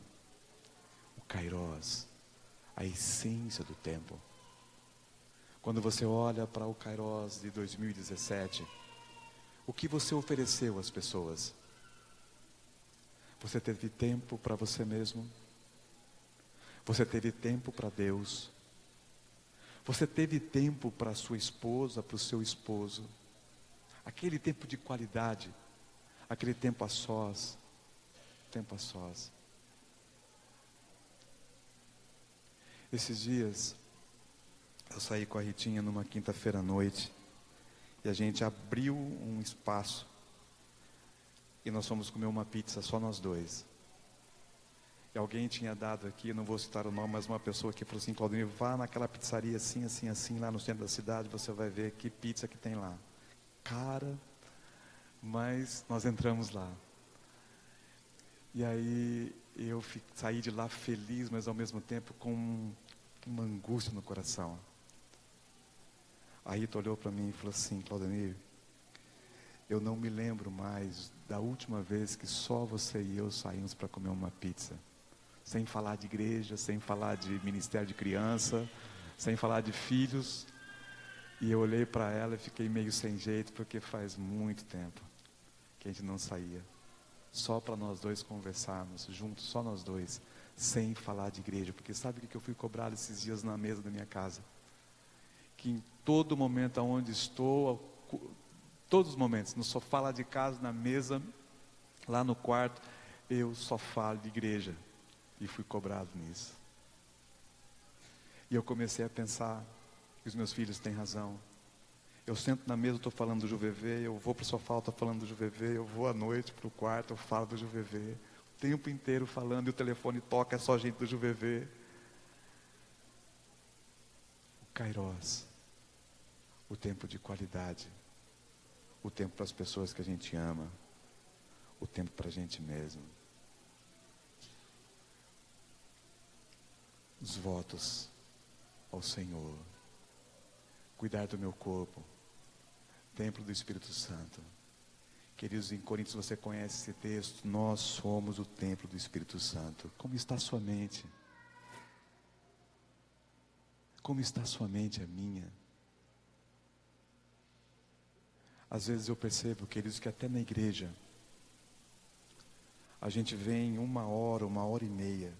O kairos, a essência do tempo. Quando você olha para o kairos de 2017, o que você ofereceu às pessoas? Você teve tempo para você mesmo? Você teve tempo para Deus? Você teve tempo para a sua esposa, para o seu esposo? Aquele tempo de qualidade, aquele tempo a sós. Tempo a sós. Esses dias, eu saí com a Ritinha numa quinta-feira à noite, e a gente abriu um espaço, e nós fomos comer uma pizza, só nós dois. E alguém tinha dado aqui, não vou citar o nome, mas uma pessoa que falou assim: Claudinho, vá naquela pizzaria assim, assim, assim, lá no centro da cidade, você vai ver que pizza que tem lá. Cara, mas nós entramos lá. E aí eu saí de lá feliz, mas ao mesmo tempo com uma angústia no coração. A Rita olhou para mim e falou assim: Claudemir, eu não me lembro mais da última vez que só você e eu saímos para comer uma pizza. Sem falar de igreja, sem falar de ministério de criança, sem falar de filhos. E eu olhei para ela e fiquei meio sem jeito, porque faz muito tempo que a gente não saía. Só para nós dois conversarmos, juntos, só nós dois, sem falar de igreja. Porque sabe o que eu fui cobrado esses dias na mesa da minha casa? Que em todo momento onde estou, todos os momentos, no sofá lá de casa, na mesa, lá no quarto, eu só falo de igreja. E fui cobrado nisso. E eu comecei a pensar que os meus filhos têm razão. Eu sento na mesa, estou falando do JuVV, eu vou para o sofá, estou falando do JuVV, eu vou à noite para o quarto, eu falo do JuVV. O tempo inteiro falando, e o telefone toca, é só gente do JuVV. O Kairos, o tempo de qualidade, o tempo para as pessoas que a gente ama, o tempo para a gente mesmo. Os votos ao Senhor, cuidar do meu corpo, templo do Espírito Santo. Queridos, em Coríntios você conhece esse texto, nós somos o templo do Espírito Santo. Como está a sua mente? Como está a sua mente, a minha? Às vezes eu percebo, queridos, que até na igreja, a gente vem 1 hora, 1 hora e meia,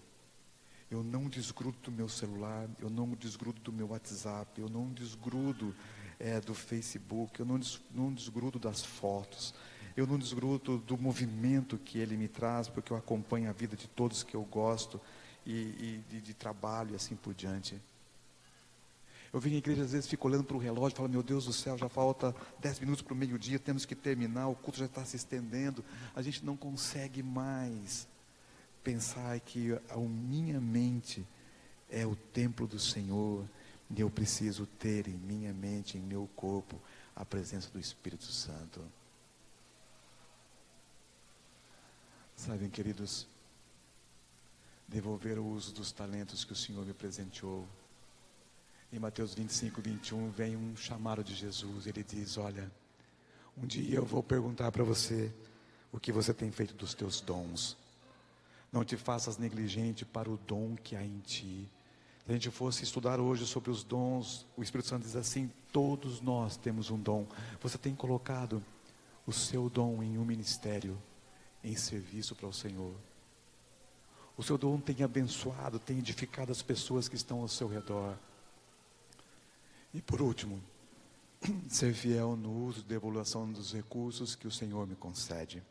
eu não desgrudo do meu celular, eu não desgrudo do meu WhatsApp, eu não desgrudo do Facebook, eu não desgrudo das fotos, eu não desgrudo do movimento que ele me traz, porque eu acompanho a vida de todos que eu gosto, e de trabalho e assim por diante. Eu venho à igreja, às vezes fico olhando para o relógio e falo: meu Deus do céu, já falta 10 minutos para o meio-dia, temos que terminar, o culto já está se estendendo, a gente não consegue mais pensar que a minha mente é o templo do Senhor, e eu preciso ter em minha mente, em meu corpo, a presença do Espírito Santo. Sabem, queridos, devolver o uso dos talentos que o Senhor me presenteou. Em Mateus 25, 21, vem um chamado de Jesus. Ele diz: olha, um dia eu vou perguntar para você o que você tem feito dos teus dons. Não te faças negligente para o dom que há em ti. Se a gente fosse estudar hoje sobre os dons, o Espírito Santo diz assim: todos nós temos um dom. Você tem colocado o seu dom em um ministério, em serviço para o Senhor. O seu dom tem abençoado, tem edificado as pessoas que estão ao seu redor. E por último, ser fiel no uso e devolução dos recursos que o Senhor me concede.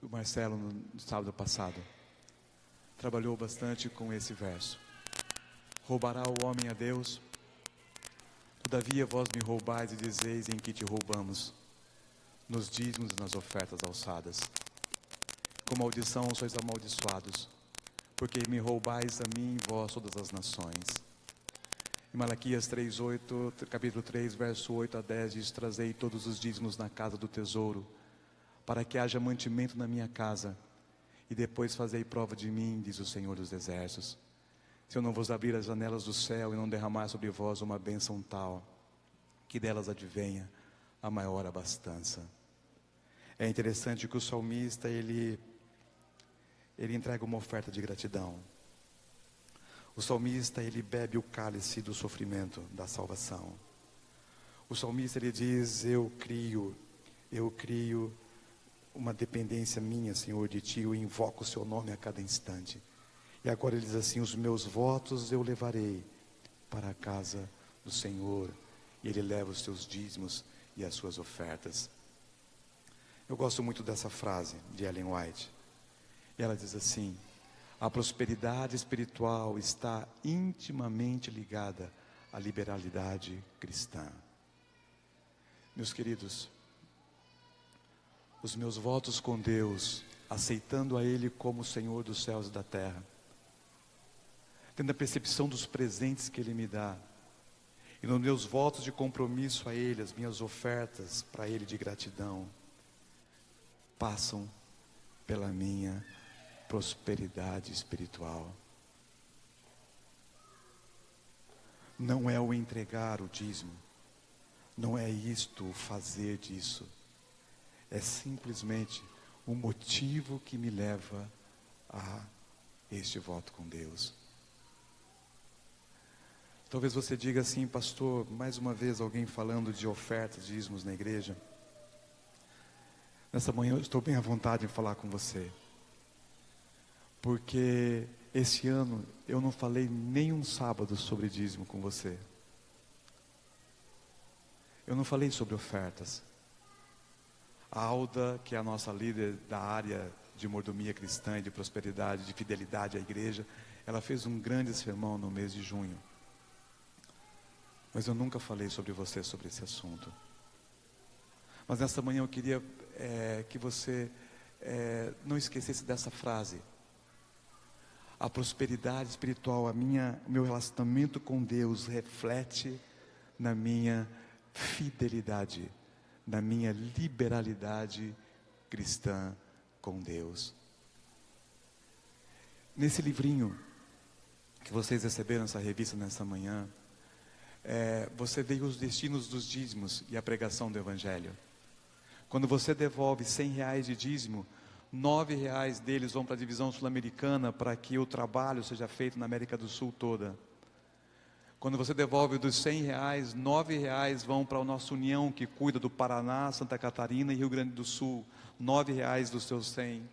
O Marcelo, no sábado passado, trabalhou bastante com esse verso: roubará o homem a Deus? Todavia vós me roubais e dizeis: em que te roubamos? Nos dízimos e nas ofertas alçadas. Com maldição sois amaldiçoados, porque me roubais a mim, vós, todas as nações. Em Malaquias 3:8, capítulo 3, verso 8 a 10, diz: trazei todos os dízimos na casa do tesouro, para que haja mantimento na minha casa, e depois fazei prova de mim, diz o Senhor dos Exércitos, se eu não vos abrir as janelas do céu e não derramar sobre vós uma bênção tal, que delas advenha a maior abastança. É interessante que o salmista, ele entrega uma oferta de gratidão. O salmista, ele bebe o cálice do sofrimento, da salvação. O salmista, ele diz: eu crio uma dependência minha, Senhor, de Ti, eu invoco o Seu nome a cada instante. E agora ele diz assim: os meus votos eu levarei para a casa do Senhor, e Ele leva os seus dízimos e as suas ofertas. Eu gosto muito dessa frase de Ellen White. E ela diz assim: a prosperidade espiritual está intimamente ligada à liberalidade cristã. Meus queridos, os meus votos com Deus, aceitando a Ele como o Senhor dos céus e da terra, tendo a percepção dos presentes que Ele me dá, e nos meus votos de compromisso a Ele, as minhas ofertas para Ele de gratidão, passam pela minha prosperidade espiritual. Não é o entregar o dízimo, não é isto o fazer disso, é simplesmente o motivo que me leva a este voto com Deus. Talvez você diga assim: pastor, mais uma vez alguém falando de ofertas, dízimos na igreja. Nessa manhã eu estou bem à vontade em falar com você, porque esse ano eu não falei nem um sábado sobre dízimo com você. Eu não falei sobre ofertas. A Alda, que é a nossa líder da área de mordomia cristã e de prosperidade, de fidelidade à igreja, ela fez um grande sermão no mês de junho. Mas eu nunca falei sobre você, sobre esse assunto. Mas nesta manhã eu queria que você não esquecesse dessa frase. A prosperidade espiritual, o meu relacionamento com Deus reflete na minha fidelidade, na minha liberalidade cristã com Deus. Nesse livrinho que vocês receberam, essa revista nessa manhã, você vê os destinos dos dízimos e a pregação do Evangelho. Quando você devolve R$100 de dízimo, R$9 deles vão para a divisão sul-americana, para que o trabalho seja feito na América do Sul toda. Quando você devolve dos R$100, R$9 vão para a nossa união, que cuida do Paraná, Santa Catarina e Rio Grande do Sul. R$9 dos seus 100.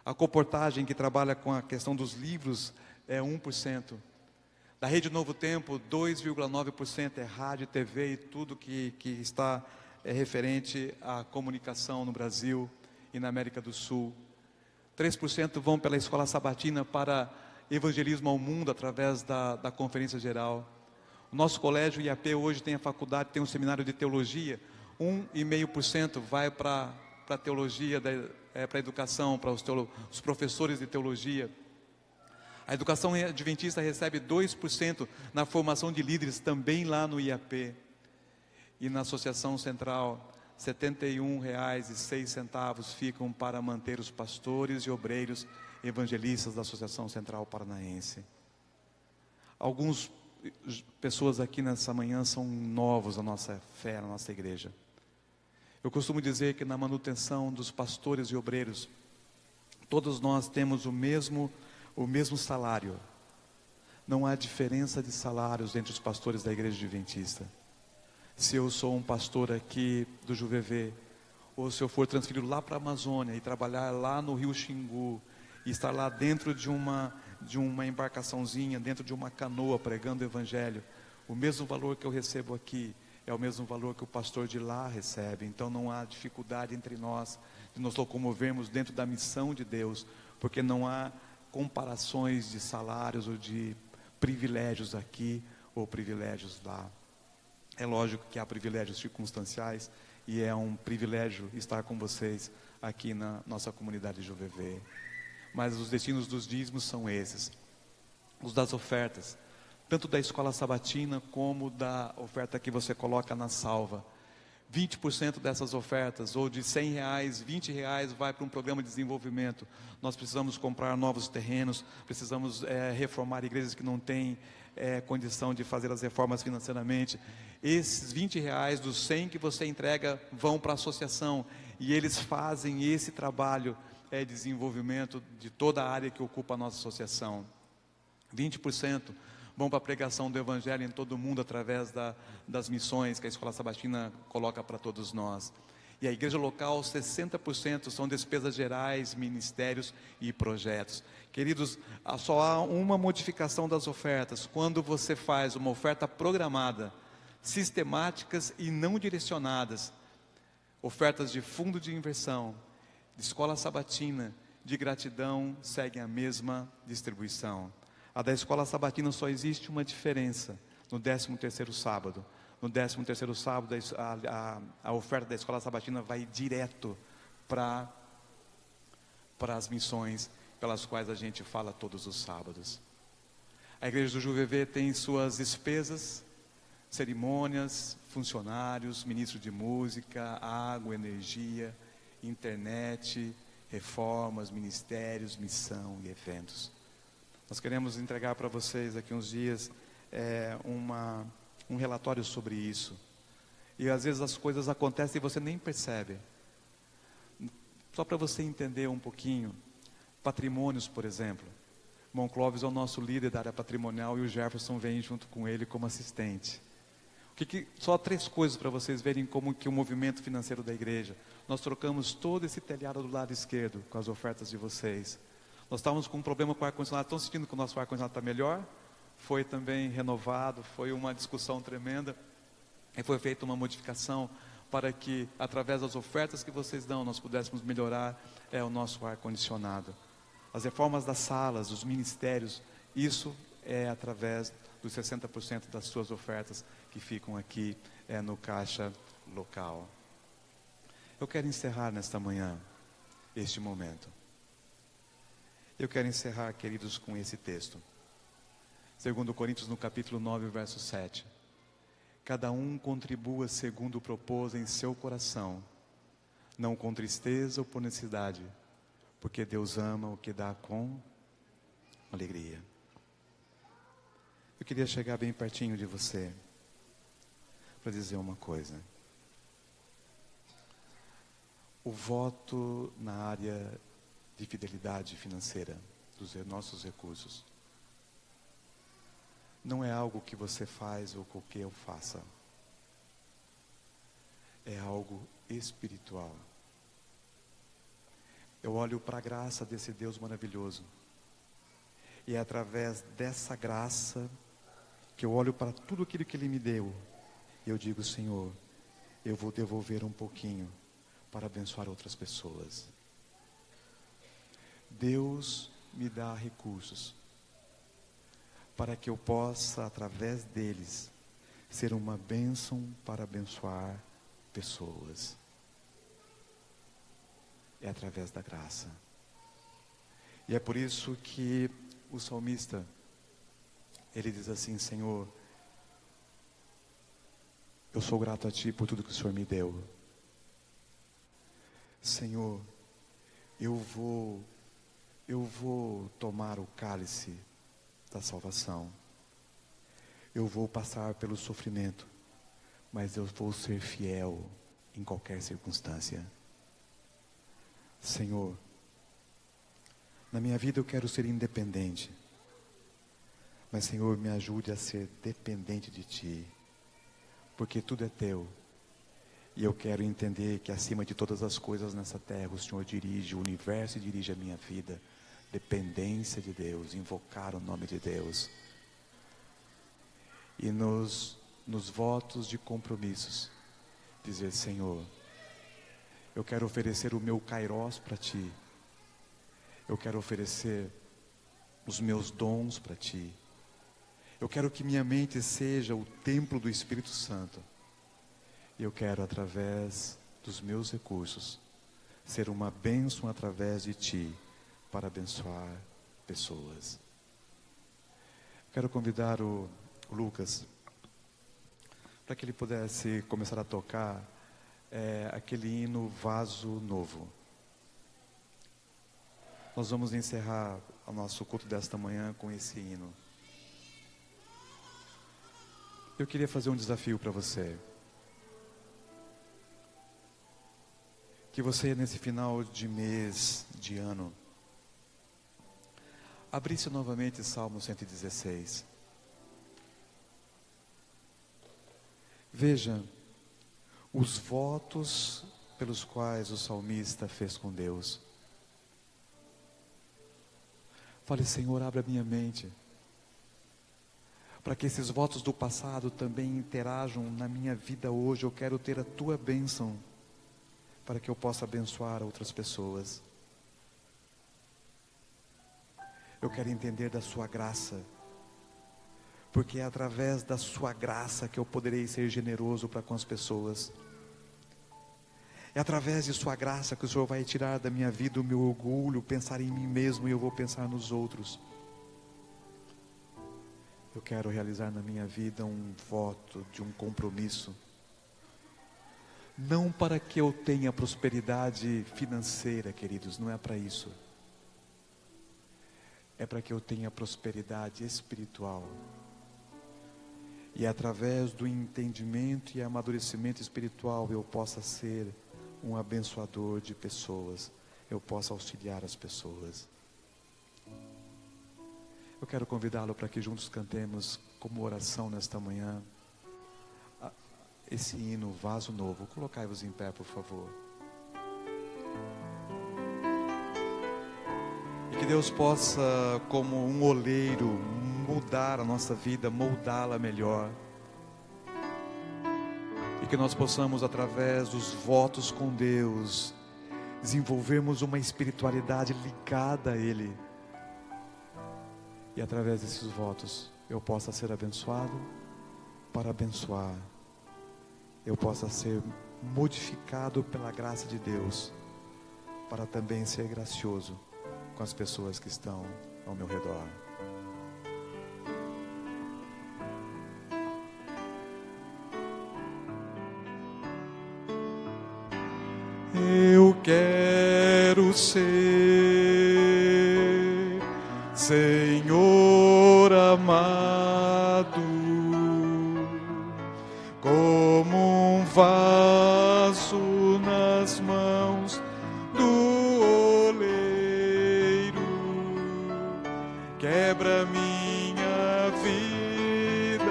A Comportagem, que trabalha com a questão dos livros, é 1%. Da Rede Novo Tempo, 2,9% é rádio, TV e tudo que está referente à comunicação no Brasil e na América do Sul. 3% vão pela Escola Sabatina para evangelismo ao mundo através da Conferência Geral. O nosso colégio IAP hoje tem a faculdade, tem um seminário de teologia. 1,5% vai para a teologia, para a educação, para os professores de teologia. A educação adventista recebe 2% na formação de líderes, também lá no IAP. E na Associação Central, R$71,06 ficam para manter os pastores e obreiros evangelistas da Associação Central Paranaense. Algumas pessoas aqui nessa manhã são novos na nossa fé, na nossa igreja. Eu costumo dizer que na manutenção dos pastores e obreiros, todos nós temos o mesmo salário. Não há diferença de salários entre os pastores da igreja adventista. Se eu sou um pastor aqui do JuVV, ou se eu for transferido lá para a Amazônia e trabalhar lá no Rio Xingu, e estar lá dentro de uma embarcaçãozinha, dentro de uma canoa pregando o Evangelho, o mesmo valor que eu recebo aqui é o mesmo valor que o pastor de lá recebe. Então não há dificuldade entre nós de nos locomovermos dentro da missão de Deus, porque não há comparações de salários ou de privilégios aqui ou privilégios lá. É lógico que há privilégios circunstanciais e é um privilégio estar com vocês aqui na nossa comunidade de JuVV. Mas os destinos dos dízimos são esses. Os das ofertas, tanto da escola sabatina como da oferta que você coloca na salva. 20% dessas ofertas, ou de R$100, R$20 vai para um programa de desenvolvimento. Nós precisamos comprar novos terrenos, precisamos reformar igrejas que não têm condição de fazer as reformas financeiramente. Esses R$20 dos 100 que você entrega vão para a associação, e eles fazem esse trabalho de desenvolvimento de toda a área que ocupa a nossa associação. 20% vão para a pregação do Evangelho em todo o mundo através das missões que a Escola Sabatina coloca para todos nós. E a igreja local, 60% são despesas gerais, ministérios e projetos. Queridos, só há uma modificação das ofertas: quando você faz uma oferta programada, sistemáticas e não direcionadas. Ofertas de fundo de inversão, de escola sabatina, de gratidão, seguem a mesma distribuição. A da escola sabatina só existe uma diferença: no 13º sábado. No 13º sábado, a oferta da escola sabatina vai direto para as missões pelas quais a gente fala todos os sábados. A igreja do JuVV tem suas despesas, cerimônias, funcionários, ministro de música, água, energia internet, reformas, ministérios, missão e eventos. Nós queremos entregar para vocês aqui uns dias um relatório sobre isso. E às vezes as coisas acontecem e você nem percebe. Só para você entender um pouquinho, patrimônios, por exemplo. Irmão Clóvis é o nosso líder da área patrimonial e o Jefferson vem junto com ele como assistente. Só 3 coisas para vocês verem como que o movimento financeiro da igreja. Nós trocamos todo esse telhado do lado esquerdo com as ofertas de vocês. Nós estávamos com um problema com o ar-condicionado. Estão sentindo que o nosso ar-condicionado está melhor? Foi também renovado, foi uma discussão tremenda. E foi feita uma modificação para que, através das ofertas que vocês dão, nós pudéssemos melhorar o nosso ar-condicionado. As reformas das salas, dos ministérios, isso é através dos 60% das suas ofertas que ficam aqui no caixa local. Eu quero encerrar nesta manhã este momento. Eu quero encerrar, queridos, com esse texto. 2 Coríntios, no capítulo 9, verso 7. Cada um contribua segundo propôs em seu coração, não com tristeza ou por necessidade, porque Deus ama o que dá com alegria. Eu queria chegar bem pertinho de você para dizer uma coisa. O voto na área de fidelidade financeira dos nossos recursos não é algo que você faz ou que eu faça. É algo espiritual. Eu olho para a graça desse Deus maravilhoso. E é através dessa graça que eu olho para tudo aquilo que Ele me deu. E eu digo, Senhor, eu vou devolver um pouquinho para abençoar outras pessoas. Deus me dá recursos para que eu possa, através deles, ser uma bênção para abençoar pessoas. É através da graça. E é por isso que o salmista, ele diz assim, Senhor, eu sou grato a Ti por tudo que o Senhor me deu. Senhor, eu vou tomar o cálice da salvação. Eu vou passar pelo sofrimento, mas eu vou ser fiel em qualquer circunstância. Senhor, na minha vida eu quero ser independente, mas Senhor, me ajude a ser dependente de Ti, porque tudo é Teu, e eu quero entender que acima de todas as coisas nessa terra, o Senhor dirige o universo e dirige a minha vida. Dependência de Deus, invocar o nome de Deus. E nos votos de compromissos, dizer, Senhor, eu quero oferecer o meu kairós para Ti. Eu quero oferecer os meus dons para Ti. Eu quero que minha mente seja o templo do Espírito Santo. E eu quero, através dos meus recursos, ser uma bênção através de Ti, para abençoar pessoas. Quero convidar o Lucas, para que ele pudesse começar a tocar aquele hino Vaso Novo. Nós vamos encerrar o nosso culto desta manhã com esse hino. Eu queria fazer um desafio para você. Que você, nesse final de mês, de ano, abrisse novamente Salmo 116. Veja os votos pelos quais o salmista fez com Deus. Fale, Senhor, abre a minha mente, para que esses votos do passado também interajam na minha vida hoje. Eu quero ter a Tua bênção, para que eu possa abençoar outras pessoas. Eu quero entender da Sua graça, porque é através da Sua graça que eu poderei ser generoso para com as pessoas. É através de Sua graça que o Senhor vai tirar da minha vida o meu orgulho, pensar em mim mesmo, e eu vou pensar nos outros. Eu quero realizar na minha vida um voto de um compromisso. Não para que eu tenha prosperidade financeira, queridos, não é para isso. É para que eu tenha prosperidade espiritual. E através do entendimento e amadurecimento espiritual eu possa ser um abençoador de pessoas. Eu possa auxiliar as pessoas. Eu quero convidá-lo para que juntos cantemos como oração nesta manhã esse hino, Vaso Novo. Colocai-vos em pé, por favor. E que Deus possa, como um oleiro, mudar a nossa vida, moldá-la melhor. E que nós possamos, através dos votos com Deus, desenvolvermos uma espiritualidade ligada a Ele. E através desses votos, eu possa ser abençoado para abençoar. Eu possa ser modificado pela graça de Deus, para também ser gracioso com as pessoas que estão ao meu redor. Eu quero ser, Senhor amado, como um vaso nas mãos do oleiro. Quebra minha vida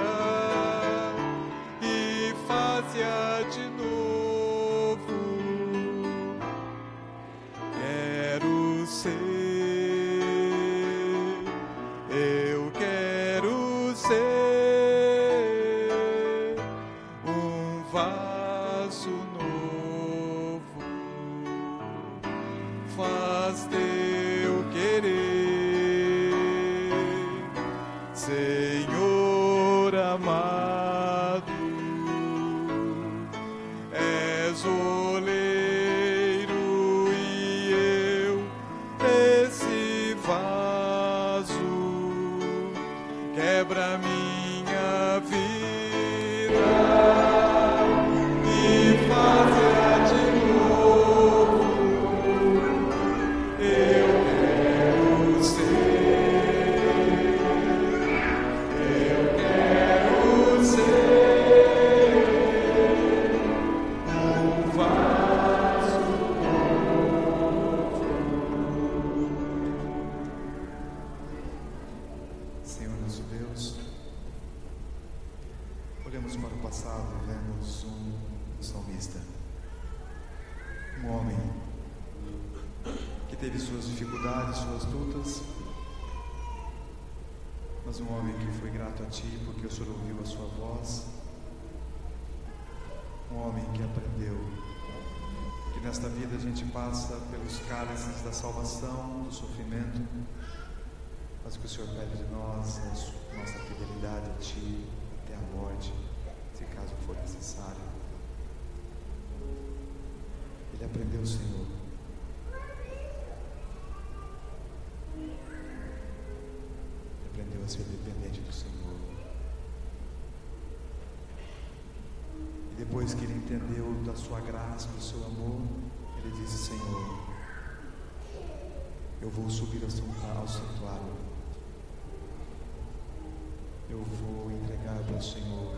e faz-a de novo. Quero ser, eu quero ser um vaso novo. Faz teu querer, Senhor amado. És oleiro e eu esse vaso. Quebra minha vida e faz-a de novo. Eu quero ser, eu quero ser um vaso novo. Senhor nosso Deus, olhamos para o passado e vemos um salmista, um homem que teve suas dificuldades, suas lutas, mas um homem que foi grato a Ti porque o Senhor ouviu a sua voz, um homem que aprendeu que nesta vida a gente passa pelos cálices da salvação, do sofrimento, mas o que o Senhor pede de nós é a nossa fidelidade a Ti até a morte, se caso for necessário. Ele aprendeu, Senhor, ele aprendeu a ser dependente do Senhor. E depois que ele entendeu da sua graça, do seu amor, ele disse: Senhor, eu vou subir ao santuário, eu vou entregar para o Senhor,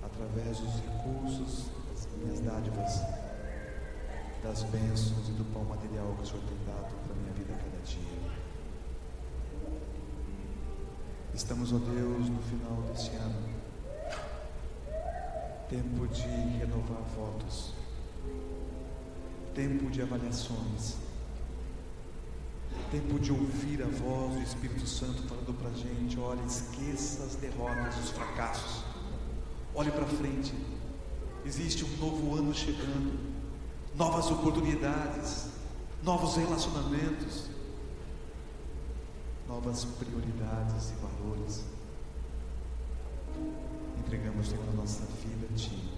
através dos recursos, das minhas dádivas, das bênçãos e do pão material que o Senhor tem dado para a minha vida a cada dia. Estamos, ó Deus, no final deste ano, tempo de renovar votos, tempo de avaliações, tempo de ouvir a voz do Espírito Santo falando para a gente: olha, esqueça as derrotas, os fracassos, olhe para frente, existe um novo ano chegando, novas oportunidades, novos relacionamentos, novas prioridades e valores. Entregamos, Senhor, a nossa vida a Ti,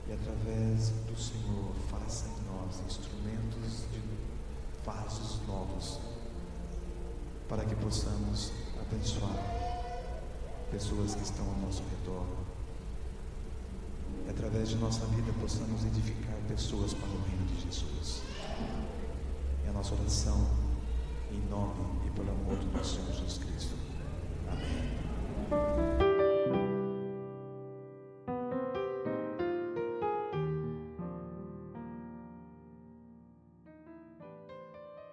e através do Senhor faça em nós instrumentos de vasos novos, para que possamos abençoar pessoas que estão ao nosso redor. através de nossa vida, possamos edificar pessoas para o reino de Jesus. É a nossa oração, em nome e pelo amor do nosso Senhor Jesus Cristo.